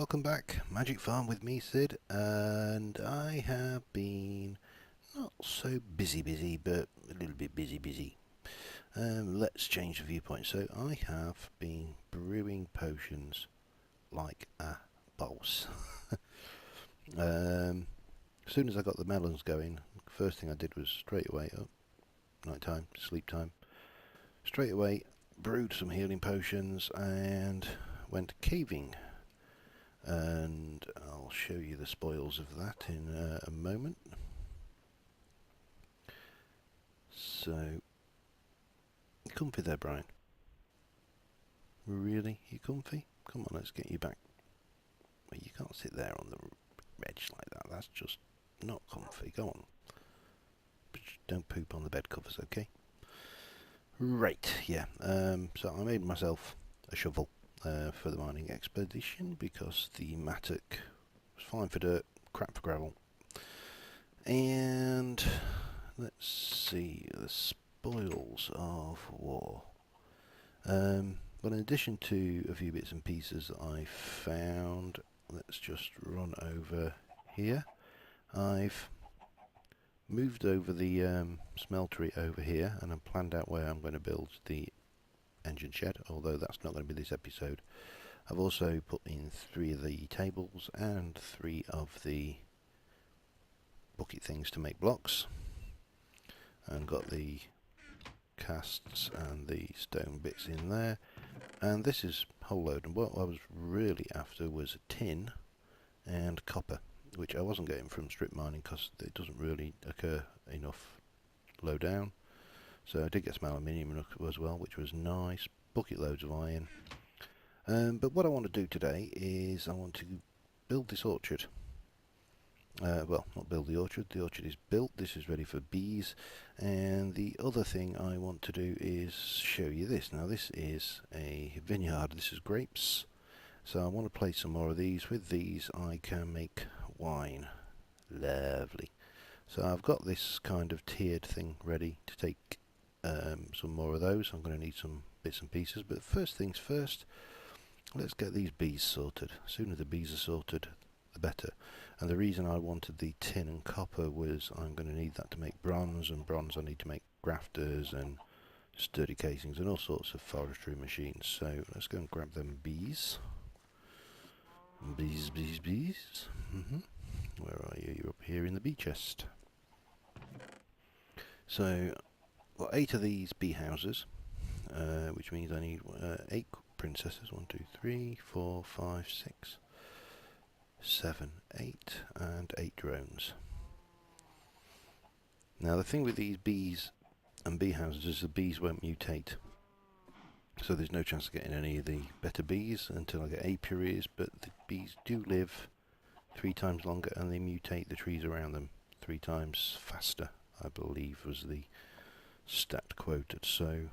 welcome back. Magic Farm with me, Sid, and I have been not so busy, but a little bit busy. Let's change the viewpoint. So I have been brewing potions like a boss. As soon as I got the melons going, first thing I did was straight away, night time, sleep time, straight away brewed some healing potions and went caving. And I'll show you the spoils of that in a moment. So, you comfy there, Brian? Really? You comfy? Come on, let's get you back. Well, you can't sit there on the edge like that. That's just not comfy. Go on. But don't poop on the bed covers, okay? Right, yeah. So I made myself a shovel for the mining expedition because the mattock was fine for dirt, crap for gravel. And let's see, the spoils of war. Well, in addition to a few bits and pieces that I found, let's just run over here. I've moved over the smeltery over here, and I've planned out where I'm going to build the engine shed, although that's not going to be this episode. I've also put in 3 of the tables and 3 of the bucket things to make blocks, and got the casts and the stone bits in there. And this is a whole load, and what I was really after was tin and copper, which I wasn't getting from strip mining because it doesn't really occur enough low down. So I did get some aluminium as well, which was nice. Bucket loads of iron. But what I want to do today is I want to build this orchard. Well, not build the orchard is built, this is ready for bees, and the other thing I want to do is show you this. Now this is a vineyard, this is grapes, so I want to place some more of these. With these I can make wine. Lovely. So I've got this kind of tiered thing ready to take some more of those. I'm going to need some bits and pieces, but first things first, let's get these bees sorted. The sooner the bees are sorted, the better. And the reason I wanted the tin and copper was I'm going to need that to make bronze, and bronze I need to make grafters and sturdy casings and all sorts of forestry machines. So let's go and grab them bees. Bees. Where are you? You're up here in the bee chest. So got 8 of these bee houses, which means I need 8 princesses. 1, 2, 3, 4, 5, 6, 7, 8, and 8 drones. Now the thing with these bees and bee houses is the bees won't mutate, so there's no chance of getting any of the better bees until I get apiaries, but the bees do live 3 times longer and they mutate the trees around them 3 times faster, I believe was the stat quoted. So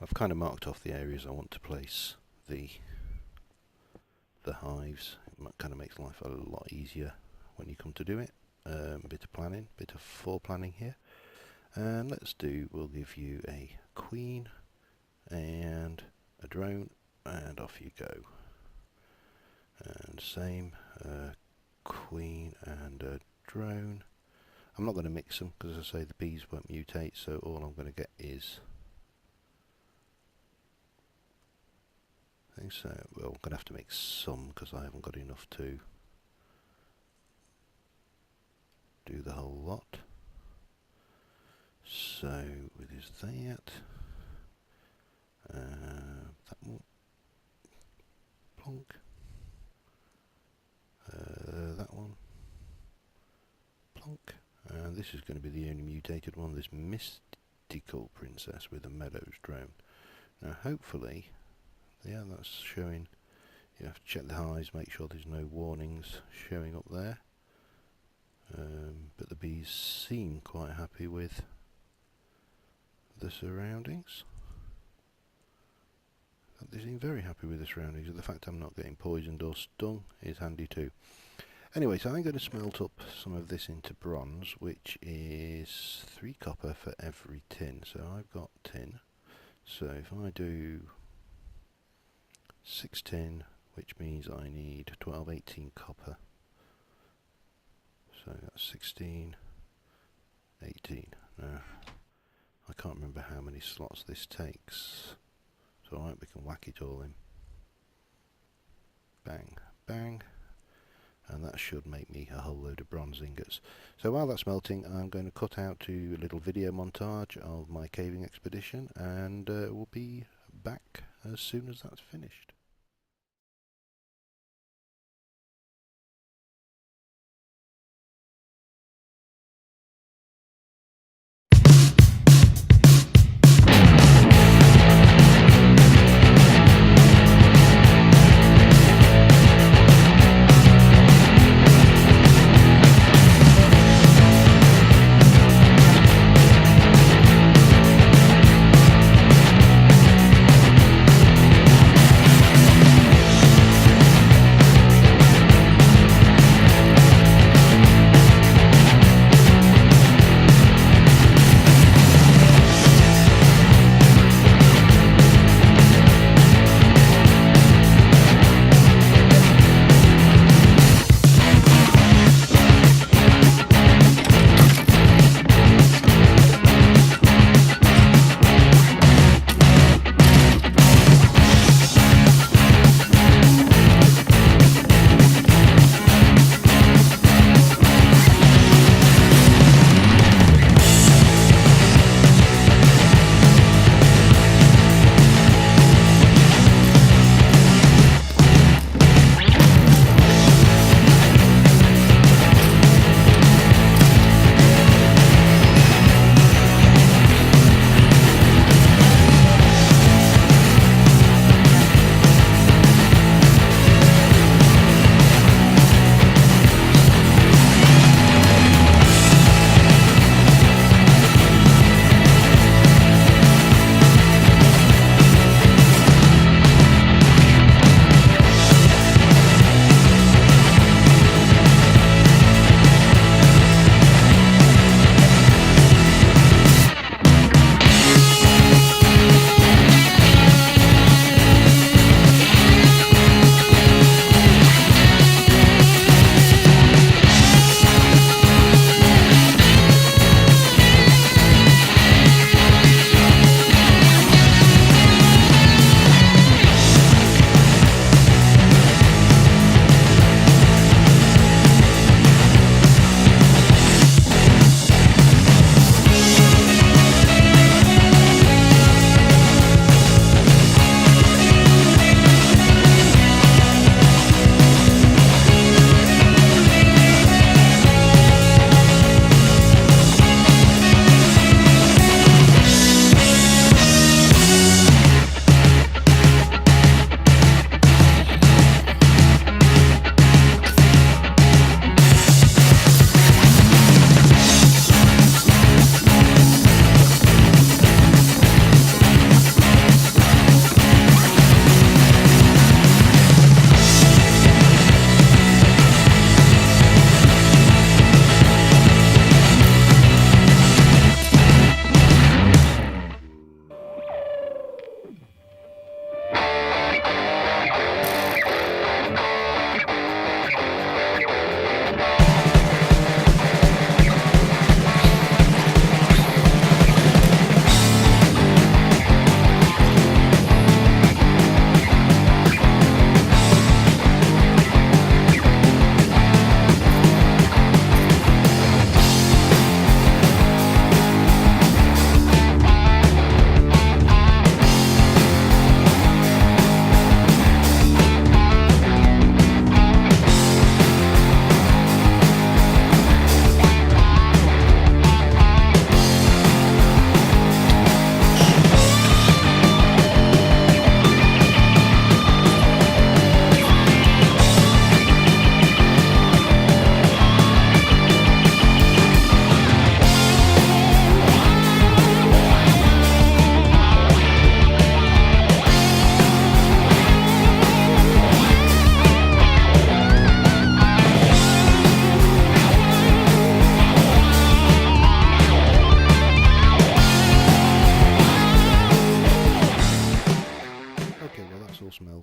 I've kind of marked off the areas I want to place the hives. It kind of makes life a lot easier when you come to do it. A bit of planning, bit of foreplanning here. And we'll give you a queen and a drone, and off you go. And same, queen and a drone. I'm not going to mix them because, as I say, the bees won't mutate, so all I'm going to get is things. So, well, I'm going to have to make some because I haven't got enough to do the whole lot. So it is that one, plonk, that one, plonk, and this is going to be the only mutated one, this mystical princess with a meadows drone. Now hopefully, yeah, that's showing. You have to check the hives, make sure there's no warnings showing up there. But the bees seem quite happy with the surroundings. They seem very happy with the surroundings, and the fact I'm not getting poisoned or stung is handy too. Anyway, so I'm going to smelt up some of this into bronze, which is 3 copper for every tin. So I've got tin. So if I do 6 tin which means I need 1218 copper. So that's 16, 18. Now, I can't remember how many slots this takes. It's alright, we can whack it all in. Bang, bang. And that should make me a whole load of bronze ingots. So while that's melting, I'm going to cut out to a little video montage of my caving expedition, and we'll be back as soon as that's finished.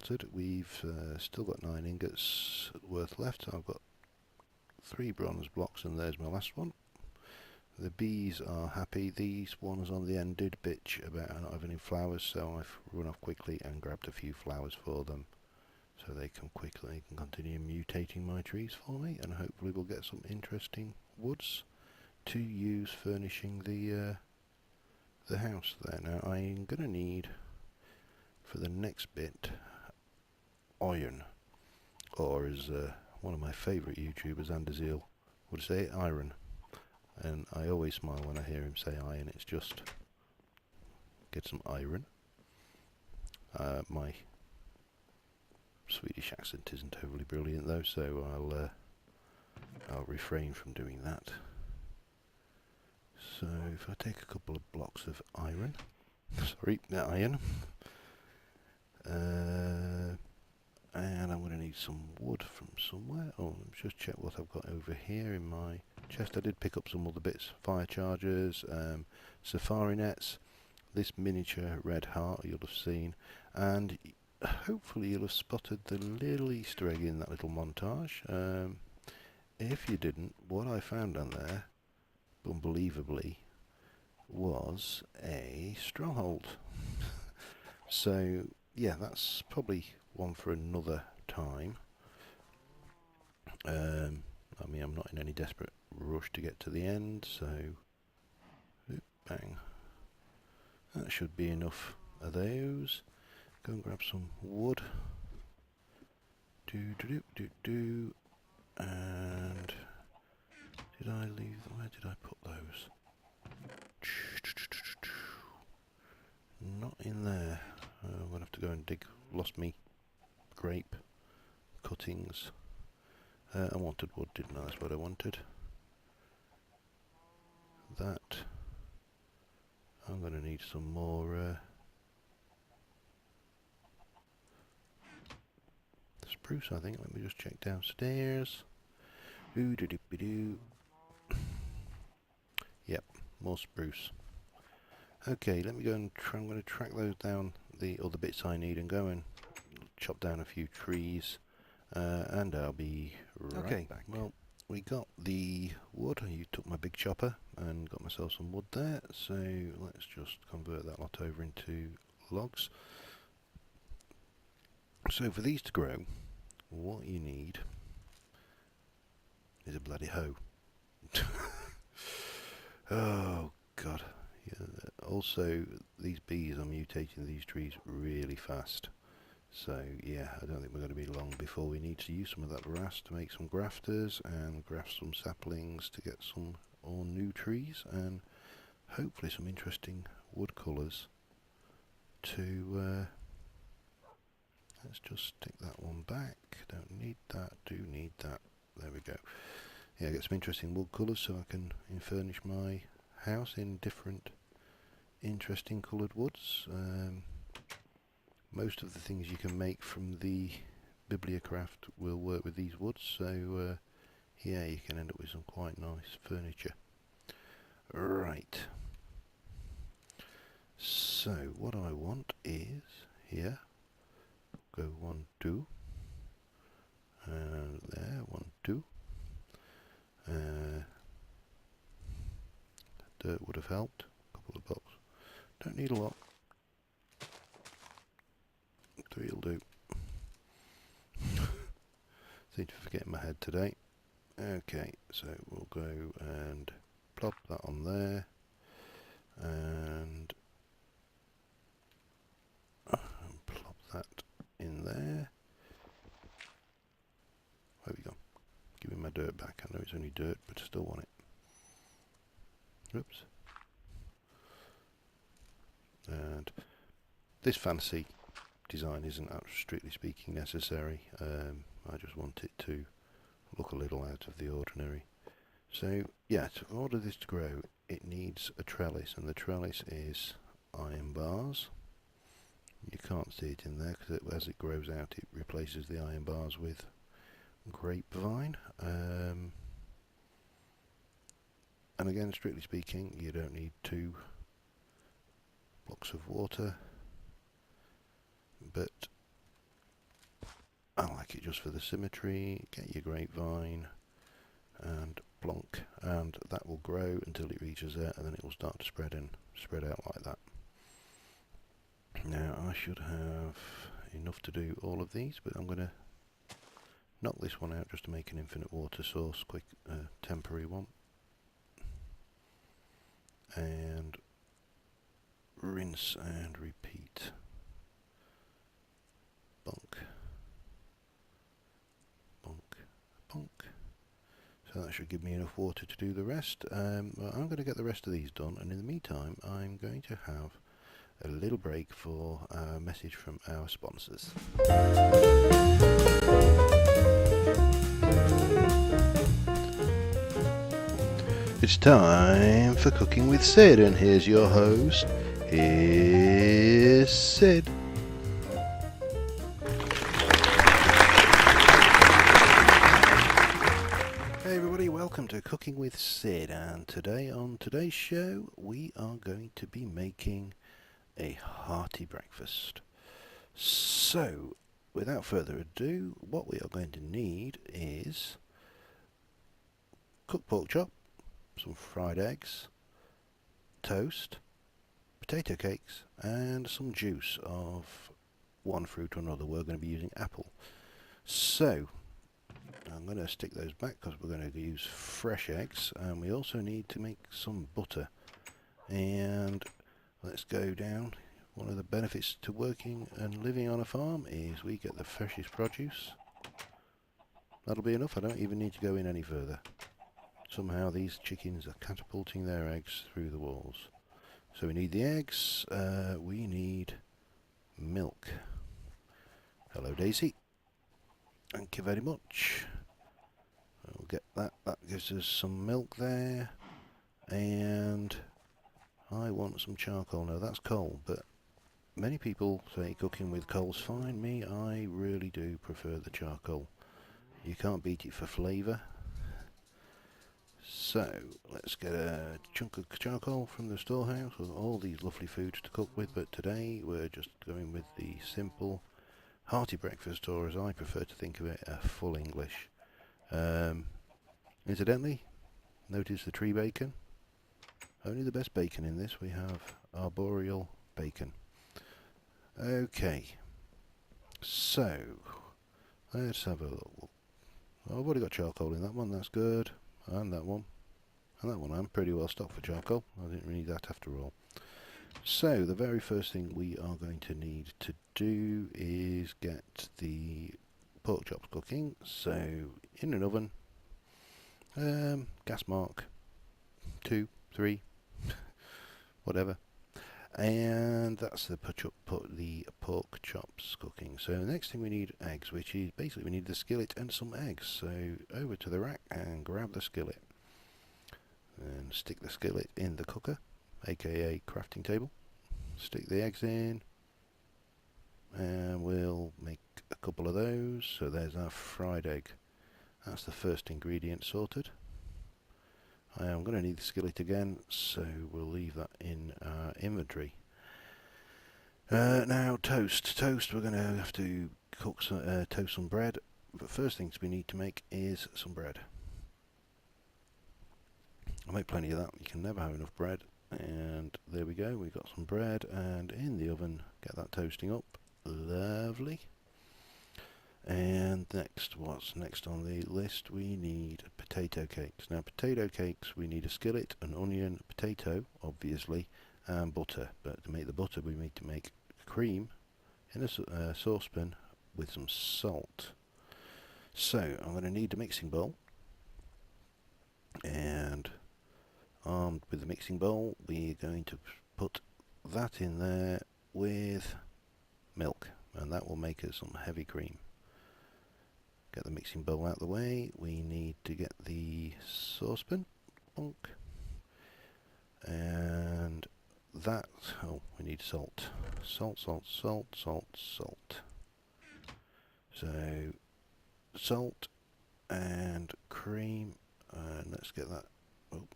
smelted. We've still got 9 ingots worth left. I've got 3 bronze blocks and there's my last one. The bees are happy. These ones on the end did bitch about not having any flowers, so I've run off quickly and grabbed a few flowers for them, so they can continue mutating my trees for me, and hopefully we'll get some interesting woods to use furnishing the house there. Now I'm going to need, for the next bit, iron, or as one of my favourite YouTubers, Anderzeal, would say, iron. And I always smile when I hear him say iron. It's just get some iron. My Swedish accent isn't overly brilliant though, so I'll refrain from doing that. So if I take a couple of blocks of iron, iron, and I'm going to need some wood from somewhere. Oh, let me just check what I've got over here in my chest. I did pick up some other bits: fire chargers, safari nets, this miniature red heart you'll have seen, and hopefully you'll have spotted the little Easter egg in that little montage. If you didn't, what I found down there, unbelievably, was a stronghold. So yeah, that's probably one for another time. I mean, I'm not in any desperate rush to get to the end, so bang. That should be enough of those. Go and grab some wood. And did I leave? Where did I put those? Not in there. I'm gonna have to go and dig. Lost me grape cuttings. I wanted wood, didn't I? That's what I wanted. That. I'm going to need some more spruce, I think. Let me just check downstairs. Ooh-doo-doo-doo. Yep, more spruce. Okay, let me go and I'm going to track those down, the other bits I need, and go and chop down a few trees. And I'll be right back. Well, we got the wood. You took my big chopper and got myself some wood there. So let's just convert that lot over into logs. So for these to grow, what you need is a bloody hoe. Oh God. Yeah. Also, these bees are mutating these trees really fast. So yeah, I don't think we're going to be long before we need to use some of that grass to make some grafters and graft some saplings to get some more new trees and hopefully some interesting wood colours to let's just stick that one back. Don't need that, do need that. There we go. Yeah, get some interesting wood colours so I can furnish my house in different interesting coloured woods. Most of the things you can make from the Bibliocraft will work with these woods, so yeah, you can end up with some quite nice furniture. Right. So what I want is here. Go 1, 2, and there 1, 2. Dirt would have helped. A couple of blocks. Don't need a lot. 3 will do. Seem to forget in my head today. Okay, so we'll go and plop that on there, and plop that in there. Where we go? Give me my dirt back. I know it's only dirt, but I still want it. Oops. And this fancy design isn't strictly speaking necessary. I just want it to look a little out of the ordinary. So yeah, in order this to grow, it needs a trellis, and the trellis is iron bars. You can't see it in there because as it grows out, it replaces the iron bars with grapevine. And again, strictly speaking, you don't need 2 blocks of water, but I like it just for the symmetry. Get your grapevine and plonk, and that will grow until it reaches there, and then it will start to spread out like that. Now I should have enough to do all of these, but I'm going to knock this one out just to make an infinite water source, quick temporary one, and rinse and repeat. Bonk, bonk, bonk. So that should give me enough water to do the rest. Well, I'm going to get the rest of these done, and in the meantime I'm going to have a little break for a message from our sponsors. It's time for Cooking with Sid, and here's your host, here's Sid. Hey everybody, welcome to Cooking with Sid, and today on today's show we are going to be making a hearty breakfast. So, without further ado, what we are going to need is cooked pork chop, some fried eggs, toast, potato cakes, and some juice of one fruit or another. We're going to be using apple. So, I'm going to stick those back because we're going to use fresh eggs, and we also need to make some butter. And let's go down. One of the benefits to working and living on a farm is we get the freshest produce. That'll be enough. I don't even need to go in any further. Somehow these chickens are catapulting their eggs through the walls. So we need the eggs, we need milk. Hello Daisy. Thank you very much. We'll get that. That gives us some milk there. And I want some charcoal. Now that's coal, but many people say cooking with coal's fine. Me, I really do prefer the charcoal. You can't beat it for flavour. So, let's get a chunk of charcoal from the storehouse with all these lovely foods to cook with, but today we're just going with the simple, hearty breakfast, or as I prefer to think of it, a full English. Incidentally, notice the tree bacon. Only the best bacon in this. We have arboreal bacon. Okay, so let's have a look. Oh, I've already got charcoal in that one, that's good. And that one. And that one, I'm pretty well stocked for charcoal. I didn't need that after all. So, the very first thing we are going to need to do is get the pork chops cooking. So, in an oven, gas mark 2, 3, whatever. And that's the put the pork chops cooking. So the next thing we need eggs, which is basically we need the skillet and some eggs. So over to the rack and grab the skillet. And stick the skillet in the cooker, aka crafting table. Stick the eggs in. And we'll make a couple of those. So there's our fried egg. That's the first ingredient sorted. I am going to need the skillet again, so we'll leave that in our inventory. Now toast. Toast, we're going to have to cook some, toast some bread. But first things we need to make is some bread. I'll make plenty of that. You can never have enough bread. And there we go. We've got some bread, and in the oven, get that toasting up. Lovely. And next, what's next on the list? We need potato cakes. Now, potato cakes, we need a skillet, an onion, potato, obviously, and butter. But to make the butter, we need to make cream in a saucepan with some salt. So, I'm going to need a mixing bowl. And armed with the mixing bowl, we're going to put that in there with milk. And that will make us some heavy cream. Get the mixing bowl out of the way. We need to get the saucepan. Bonk. And that, oh, we need salt. Salt, salt, salt, salt, salt. So, salt and cream. And let's get that. Oh.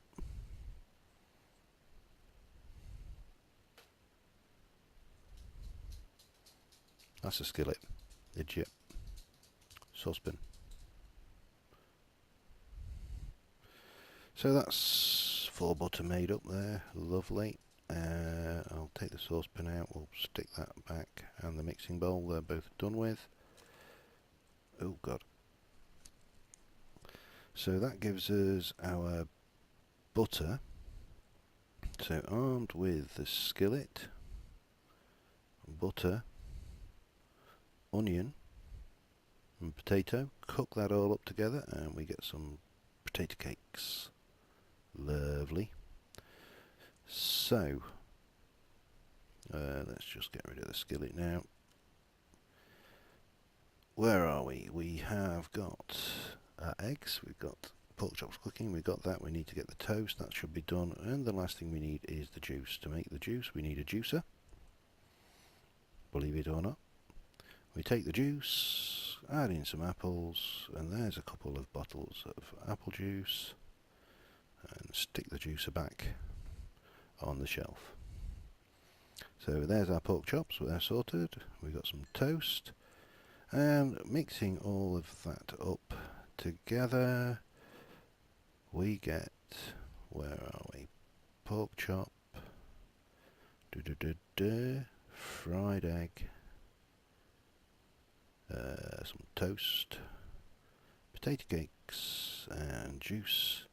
That's a skillet. Legit. saucepan. So that's 4 butter made up there, lovely. I'll take the saucepan out, we'll stick that back, and the mixing bowl they're both done with. Oh god. So that gives us our butter. So armed with the skillet, butter, onion and potato, cook that all up together and we get some potato cakes. Lovely. So let's just get rid of the skillet now. Where are we? We have got our eggs, we've got pork chops cooking, we've got that, we need to get the toast, that should be done, and the last thing we need is the juice. To make the juice we need a juicer, believe it or not. We take the juice, add in some apples, and there's a couple of bottles of apple juice, and stick the juicer back on the shelf. So there's our pork chops, they're sorted, we've got some toast, and mixing all of that up together, we get, where are we, pork chop, fried egg, some toast, potato cakes, and juice,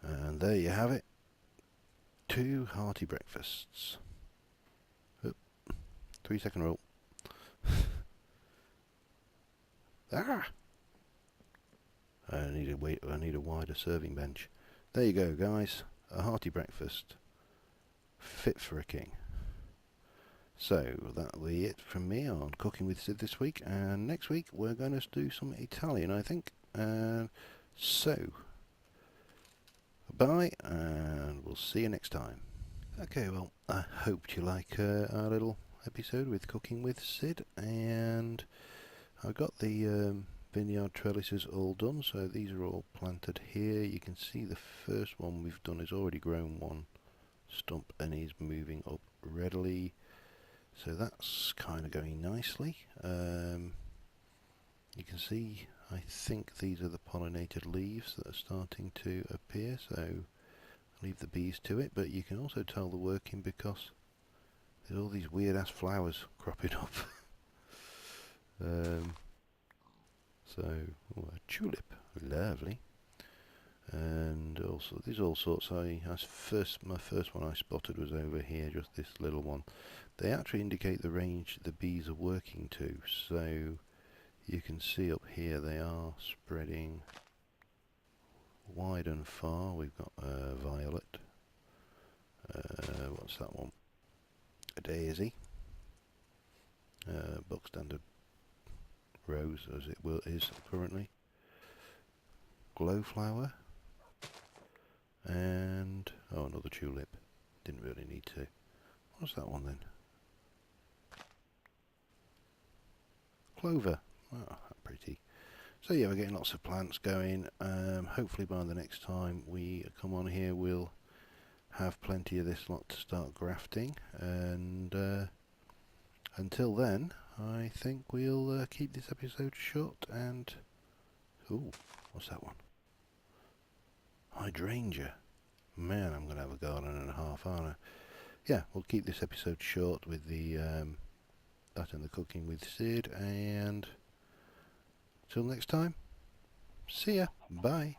and there you have it, 2 hearty breakfasts. 3-second rule. Ah! I need a wider serving bench. There you go, guys. A hearty breakfast, fit for a king. So that'll be it from me on Cooking with Sid this week, and next week we're going to do some Italian, I think. So bye, and we'll see you next time. Okay, well, I hope you like our little episode with Cooking with Sid, and I've got the vineyard trellises all done, so these are all planted here. You can see the first one we've done is already grown one stump and is moving up readily, so that's kind of going nicely. You can see, I think these are the pollinated leaves that are starting to appear, so leave the bees to it, but you can also tell they're working because there's all these weird ass flowers cropping up. So, a tulip, lovely, and also there's all sorts. My first one I spotted was over here, just this little one. They actually indicate the range the bees are working to, so you can see up here they are spreading wide and far. We've got violet. What's that one? A daisy. Book standard rose, as it is currently. Glowflower. And another tulip. Didn't really need to. What's that one then? Clover. Oh, pretty. So yeah, we're getting lots of plants going. Hopefully by the next time we come on here we'll have plenty of this lot to start grafting, and until then I think we'll keep this episode short. And ooh, what's that one? Hydrangea. Man, I'm going to have a garden and a half, aren't I? Yeah, we'll keep this episode short with the that and the Cooking with Sid, and till next time, see ya, bye.